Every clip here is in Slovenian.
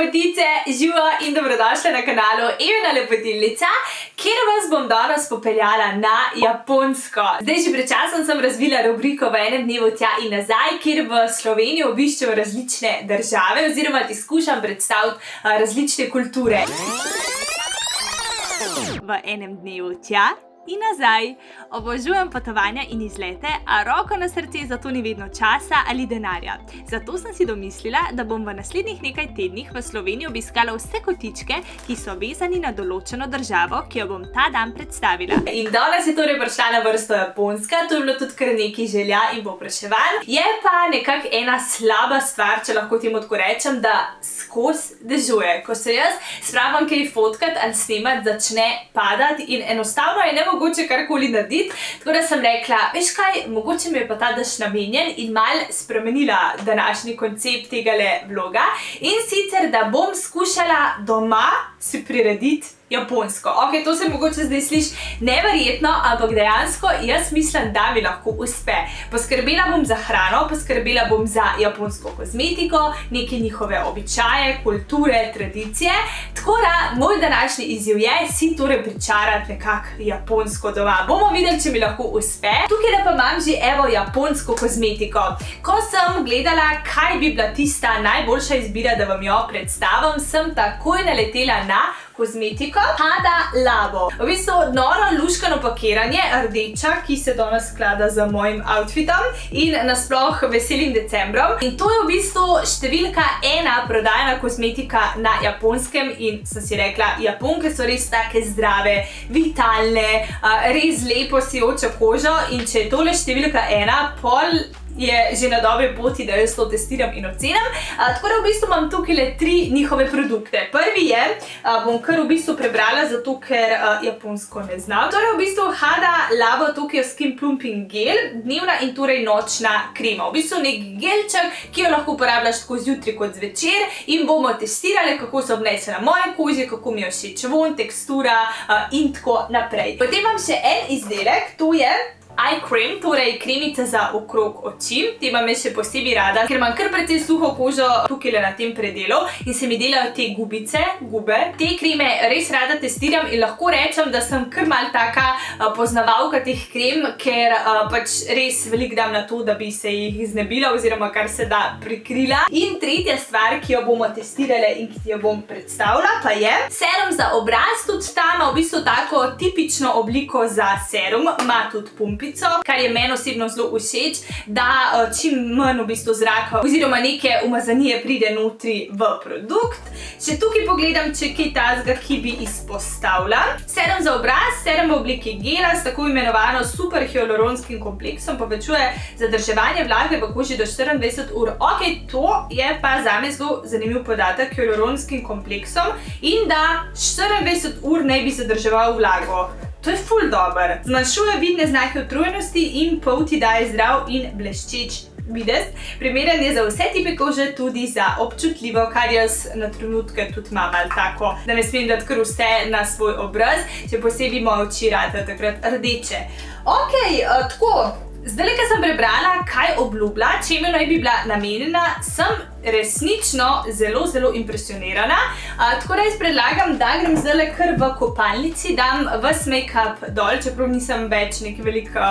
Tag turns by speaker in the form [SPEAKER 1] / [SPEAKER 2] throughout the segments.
[SPEAKER 1] lepotice, živo in dobrodošli na kanalu Evina Lepotilnica, kjer vas bom danes popeljala na Japonsko. Zdaj že pred časom sem razvila rubriko v enem dnevu tja in nazaj, kjer v Sloveniji obiščem različne države oziroma ti skušam predstaviti različne kulture. V enem dnevu tja in nazaj. Obožujem potovanja in izlete, a roko na srce za to ni vedno časa ali denarja. Zato sem si domislila, da bom v naslednjih nekaj tednih v Sloveniji obiskala vse kotičke, ki so vezani na določeno državo, ki jo bom ta dan predstavila. In danes je torej prišla na vrsto Japonska, to je bilo tudi kar nekaj želja in povpraševanj. Je pa nekako ena slaba stvar, če lahko temu tako rečem, da skozi dežuje. Ko se jaz spravim kaj fotkat ali snemat, začne padati in enostavno je nemogoče karkoli narediti, tako da sem rekla, veš kaj, mogoče mi je pa ta dež namenjen in malo spremenila današnji koncept tegale vloga in sicer, da bom skušala doma si prirediti Japonsko. Ok, to se mogoče zdaj sliši neverjetno, ampak dejansko jaz mislim, da mi lahko uspe. Poskrbela bom za hrano, poskrbela bom za japonsko kozmetiko, neke njihove običaje, kulture, tradicije. Tako da, moj današnji izziv je si torej pričarati nekako japonsko doma. Bomo videli, če mi lahko uspe. Tukaj pa imam že evo japonsko kozmetiko. Ko sem gledala, kaj bi bila tista najboljša izbira, da vam jo predstavim, sem takoj naletela na kozmetiko Hada Labo. V bistvu noro luškano pakiranje, rdeča, ki se danes sklada z mojim outfitom in nasploh veselim decembrom. In to je v bistvu številka 1 prodajana kozmetika na Japonskem in sem si rekla, Japonke so res take zdrave, vitalne, res lepo sijočo kožo in če je tole številka 1, pol je že na dobri poti, da jaz to testiram in ocenim. Tako da v bistvu imam tukaj 3 njihove produkte. Prvi je, bom kar v bistvu prebrala, zato ker japonsko ne znam. Torej v bistvu Hada Labo Tokyo Skin Plumping Gel, dnevna in torej nočna krema. V bistvu nek gelček, ki jo lahko uporabljaš tako zjutraj kot zvečer in bomo testirali, kako se obnese na moje koži, kako mi je všeč vonj, tekstura in tako naprej. Potem imam še en izdelek, to je Eye Cream, torej kremica za okrog oči. Te imam še posebej rada, ker imam kar precej suho kožo tukaj na tem predelu in se mi delajo te gube. Te kreme res rada testiram in lahko rečem, da sem kar mal taka poznavalka teh krem, ker pač res veliko dam na to, da bi se jih znebila oziroma kar se da prikrila. In tretja stvar, ki jo bomo testirali in ki jo bom predstavila, pa je serum za obraz. Tudi ta ima v bistvu tako tipično obliko za serum, ima tudi pumpico, kar je meni osebno zelo všeč, da čim manj v bistvu zraka oziroma neke umazanije pride notri v produkt. Še tukaj pogledam, če kaj tazga, ki bi izpostavila. Serum za obraz, serum v obliki gela s tako imenovano super hialuronskim kompleksom, povečuje zadrževanje vlage v koži do 24 ur. Ok, to je pa zame zelo zanimiv podatek, hialuronskim kompleksom in da 24 ur naj bi zadrževal vlago. To je ful dober. Zmanjšuje vidne znake utrujenosti in polti daje zdrav in bleščeč videz. Primeren je za vse tipe kože, tudi za občutljivo, kar jaz na trenutke tudi imam ali tako, da ne smem dati kar vse na svoj obraz, če posebej moje oči rade takrat rdeče. Ok, tako. Zdaj, ko sem prebrala, kaj obljublja, čemu naj bi bila namenjena, sem resnično zelo impresionirana. Tako da jaz predlagam, da grem zdaj kar v kopalnici, dam ves make-up dol, čeprav nisem več nekaj veliko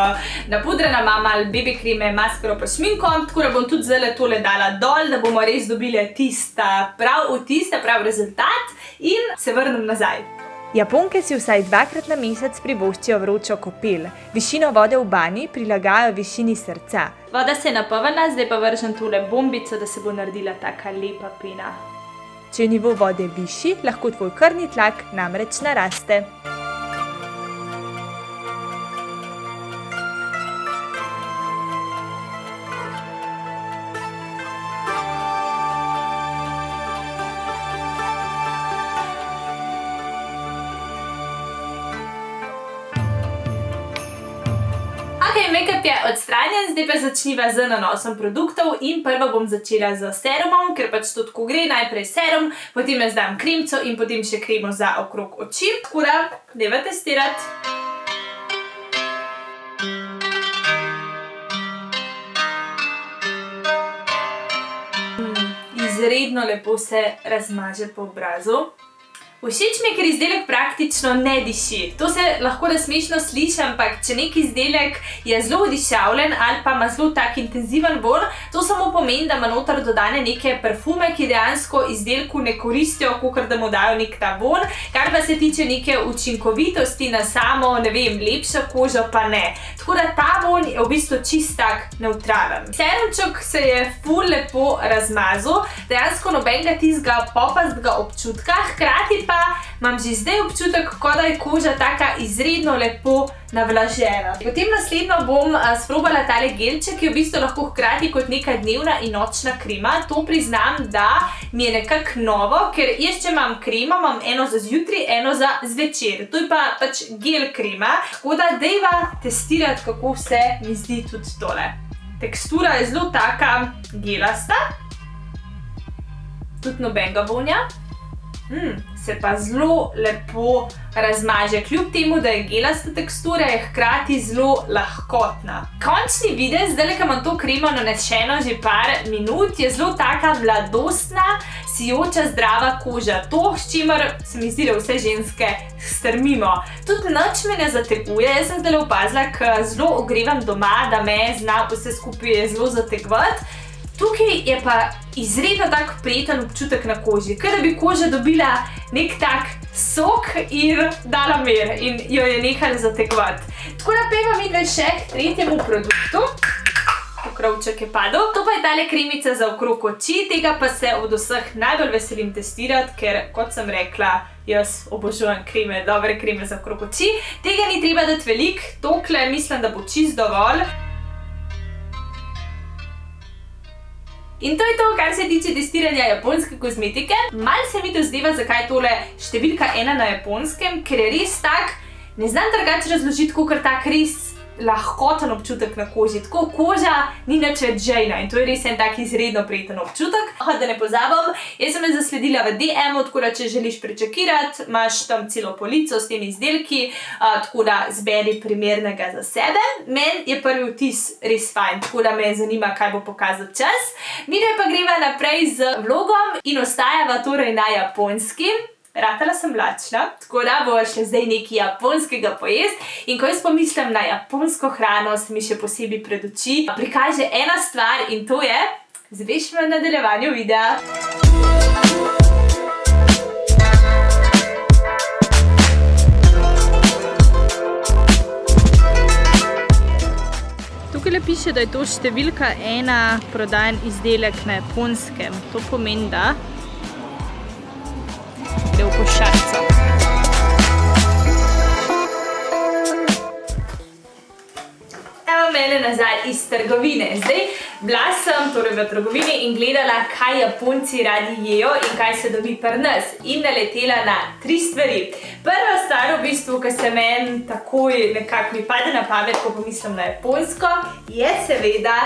[SPEAKER 1] napudrana, imam ali BB kreme, maskaro pa šminko, tako da bom tudi zdaj tole dala dol, da bomo res dobili tista prav vtis, prav rezultat in se vrnem nazaj. Japonke si vsaj 2-krat na mesec privoščijo vročo kopel. Višino vode v banji prilagajajo višini srca. Voda se je napolnila, zdaj pa vržem tole bombico, da se bo naredila taka lepa pena. Če je nivo vode višji, lahko tvoj krvni tlak namreč naraste. Make-up je odstranjen, zdaj pa začniva z nanosom produktov in prva bom začela z serumom, ker pač to tako gre, najprej serum, potem jaz dam kremco in potem še kremo za okrog oči. Tako da, dajva testirati. izredno lepo se razmaže po obrazu. Všeč mi je, ker izdelek praktično ne diši. To se lahko da smešno sliši, ampak če nek izdelek je zelo dišavljen ali pa ima zelo tak intenziven vonj, to samo pomeni, da ima noter dodane neke parfume, ki dejansko izdelku ne koristijo, kakor da mu dajo nek ta vonj. Kar pa se tiče neke učinkovitosti na samo, ne vem, lepšo kožo, pa ne. Tako da ta vonj je v bistvu čist tak neutralen. Serumček se je ful lepo razmazal, dejansko nobenega tistega popastega občutka, hkrati pa imam že zdaj občutek, kot da je koža taka izredno lepo navlažena. Potem naslednjo bom sprobala tale gelček, ki je v bistvu lahko hkrati kot neka dnevna in nočna krema. To priznam, da mi je nekako novo, ker jaz, če imam kremo, imam eno za zjutraj, eno za zvečer. To je pa pač gel krema, tako da dejva testirati, kako se mi zdi tudi tole. Tekstura je zelo taka gelasta, tudi nobenega vonja. Se pa zelo lepo razmaže. Kljub temu, da je gelasta tekstura, je hkrati zelo lahkotna. Končni videz, zdaj, ko imam to kremo nanešeno že par minut, je zelo taka mladostna, sijoča, zdrava koža. To, s čimer se mi zdi, da vse ženske strmimo. Tudi nič me ne zateguje. Jaz sem zdaj opazila, ker zelo ogrevam doma, da me zna vse skupaj zelo zategovati. Tukaj je pa izredno tak prijeten občutek na koži, ker da bi koža dobila nek tak sok in dala mir in jo je nehala zategovati. Tako da pejva midve še k tretjemu produktu. Pokrovček je padel. To pa je tale kremica za okrog oči, tega pa se od vseh najbolj veselim testirati, ker, kot sem rekla, jaz obožujem kreme, dobre kreme za okrog oči. Tega ni treba dati veliko, tokle mislim, da bo čist dovolj. In to je to, kar se tiče testiranja japonske kozmetike. Malo se mi dozdeva, zakaj je tole številka 1 na japonskem, ker je res tak, ne znam drugače razložiti, kakor tak res lahkoten občutek na koži. Tako koža ni nič več žejna in to je res en tak izredno prijeten občutek. Da ne pozabim, jaz sem jo zasledila v DM-u, tako da če želiš prečekirati, imaš tam celo polico s temi izdelki, tako da zberi primernega za sebe. Meni je prvi vtis res fajn, tako da me zanima, kaj bo pokazal čas. Midve pa greva naprej z vlogom in ostajava torej na japonski. Ratala sem lačna, tako da bo še zdaj nekaj japonskega pojesti. In ko jaz pomislim na japonsko hrano, se mi še posebej pred oči prikaže ena stvar in to je, zveš v nadaljevanju videa. Tukaj piše, da je to številka 1 prodajen izdelek na japonskem. To pomeni, da gre v košarico. Evo mene nazaj iz trgovine. Zdaj, bila sem torej v trgovini in gledala, kaj Japonci radi jejo in kaj se dobi pri nas. In naletela na 3 stvari. Prva stvar, v bistvu, ki se meni takoj nekako mi pade na pamet, ko pomislim na japonsko, je seveda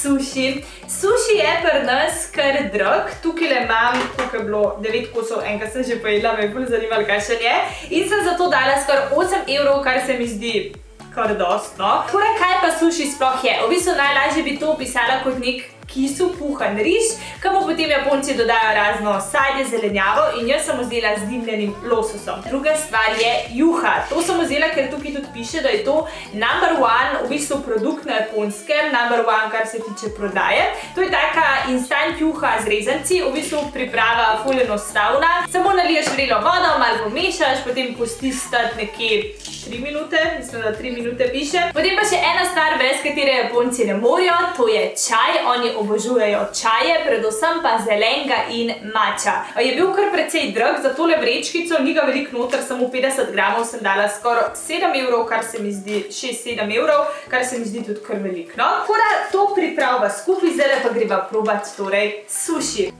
[SPEAKER 1] suši. Suši je pri nas kar drag. Tukaj imam, koliko je bilo, 9 kosov, enega sem že pojedla, me je bolj zanimalo, kakšen je. In sem zato dala skoraj 8 evrov, kar se mi zdi kar dost, no. Torej, kaj pa suši sploh je? V bistvu najlažje bi to opisala kot nek kisu puhan riž, ki mu potem Japonci dodajo razno sadje, zelenjavo in jaz sem vzela z dimljenim lososom. Druga stvar je juha. To sem vzela, ker tukaj tudi piše, da je to number 1 v bistvu produkt na japonskem, number 1, kar se tiče prodaje. To je taka instant juha z rezanci, v bistvu priprava ful enostavna. Samo naliješ vrelo vodo, malo pomešaš, potem pustiš stati nekje 3 minute, mislim, da 3 minute piše. Potem pa še ena stvar, brez katere Japonci ne morejo, to je čaj. Oni obožujejo čaje, predvsem pa zelenga in mača. Je bil kar precej drag, za tole vrečkico ni ga veliko noter, samo 50 gramov sem dala skoraj 7 evrov, kar se mi zdi 6-7 evrov, kar se mi zdi tudi kar veliko, no. Tako da to pripravba skupaj, zdaj pa greva probati torej suši.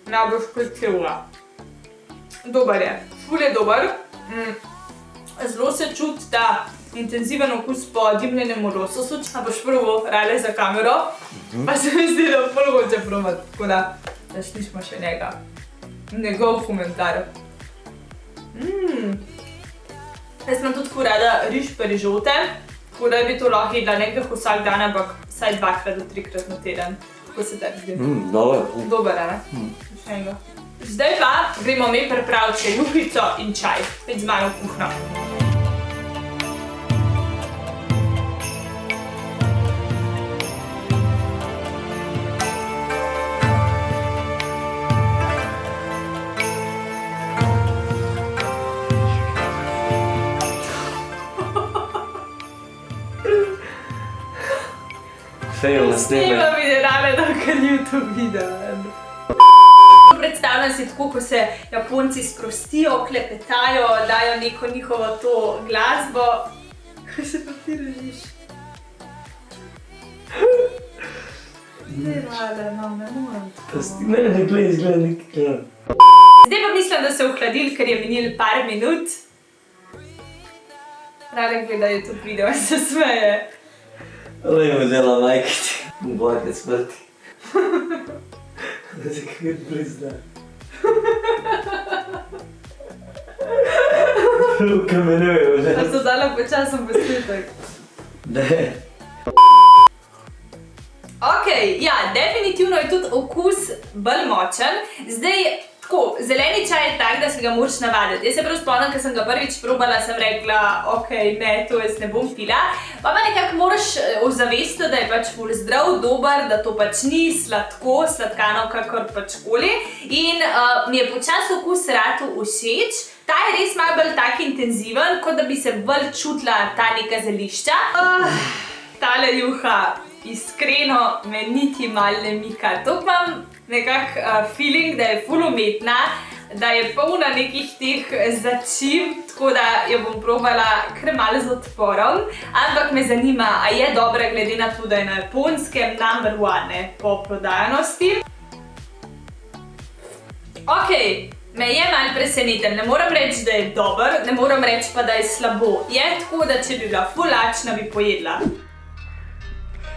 [SPEAKER 1] Najbolj špecivna. Dober je, ful je dober. Zelo se čuti ta intenziven okus po dimljenemu lososu. A boš prvo rale za kamero, pa se mi zdi, da ful hoče probati, tako da slišimo še njega. Njegov komentar. Jaz imam tudi ful rada riž pa rižote, tako da bi to lahko jedla nekaj vsak dan, ampak vsaj 2-3 krat na teden. Kako se tebi zdi?
[SPEAKER 2] Dobro.
[SPEAKER 1] Dober, ne? Še enega. Zdaj pa gremo mi pripraviti še juhico in čaj. Spet z mano v kuhno.
[SPEAKER 2] Fail na sneme.
[SPEAKER 1] Snima mi denarja, dokaj YouTube video. Predstavljam si tako, ko se Japonci sprostijo, klepetajo, dajo neko njihovo to glasbo. Kaj se pa ti režiš? Ne rada, no, ne moram tako.
[SPEAKER 2] Ne glej, izgleda nekaj.
[SPEAKER 1] Zdaj pa mislim, da se v hladil, ker je minil par minut. Rada gleda YouTube video in se smeje.
[SPEAKER 2] Lej me dela najkati. Bojte smrti. Da se kaj prizna. Ukamenujem, že.
[SPEAKER 1] Da so dala počasen posnetek.
[SPEAKER 2] Ne.
[SPEAKER 1] Ok, ja, definitivno je tudi okus bolj močen. Zdaj, tako, zeleni čaj je tak, da se ga moraš navaditi. Jaz se prav spomnim, ko sem ga prvič probala, sem rekla, ok, ne, to jaz ne bom pila. Pa nekako moraš ozavestiti, da je pač ful zdrav, dober, da to pač ni sladkano, kakor pač koli. In mi je počas okus ratu všeč. Ta je res malo bolj tak intenziven, kot da bi se bolj čutila ta neka zelišča. Tale juha. Iskreno me niti malo ne mika. To imam nekak feeling, da je ful umetna, da je polna nekih teh začimb, tako da jo bom probala kar malo z odporom. Ampak me zanima, a je dobra glede na to, da je na Japonskem number one po prodajanosti. Ok, me je malo preseneten. Ne moram reči, da je dober, ne moram reči pa, da je slabo. Je tako, da če bi bila ful lačna, bi pojedla.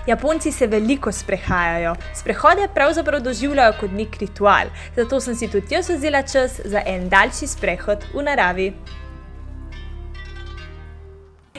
[SPEAKER 1] Japonci se veliko sprehajajo. Sprehode pravzaprav doživljajo kot nek ritual, zato sem si tudi jaz vzela čas za en daljši sprehod v naravi.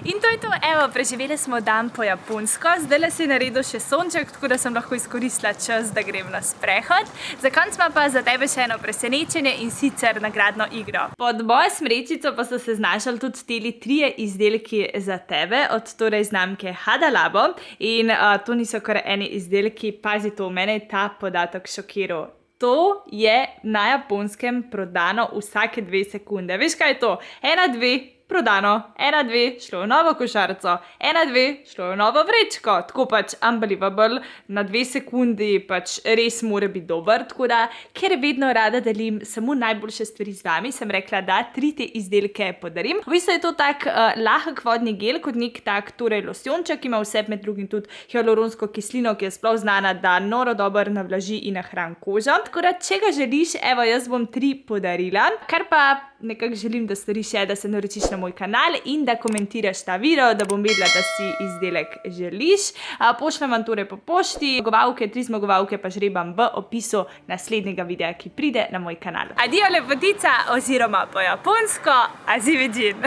[SPEAKER 1] In to je to, evo, preživeli smo dan po japonsko, zdaj se je naredil še sonček, tako da sem lahko izkoristila čas, da grem na sprehod. Za konc ima pa za tebe še eno presenečenje in sicer nagradno igro. Pod mojo smrečico pa so se znašali tudi teli 3 izdelki za tebe, od torej znamke Hada Labo in to niso kar eni izdelki, pazi to, mene je ta podatek šokiral. To je na Japonskem prodano vsake 2 sekunde. Veš, kaj je to? 1, 2, prodano. 1, 2, šlo v novo košarico. 1, 2, šlo v novo vrečko. Tako pač unbelievable. Na 2 sekundi pač res mora biti dober. Tako da, ker vedno rada delim samo najboljše stvari z vami, sem rekla, da 3 te izdelke podarim. V bistvu je to tak lahek vodni gel, kot nek tak torej losjonček, ki ima vse med drugim tudi hialuronsko kislino, ki je sploh znana, da noro dobro navlaži in nahrani kožo. Tako da, če ga želiš, evo, jaz bom 3 podarila. Kar pa nekako želim, da storiš je, da se naročiš na moj kanal in da komentiraš ta video, da bom vedela, da si izdelek želiš. Pošljem vam torej po pošti. 3 zmagovalke pa žrebam v opisu naslednjega videa, ki pride na moj kanal. Adijo lepotica oziroma po japonsko, azividžin!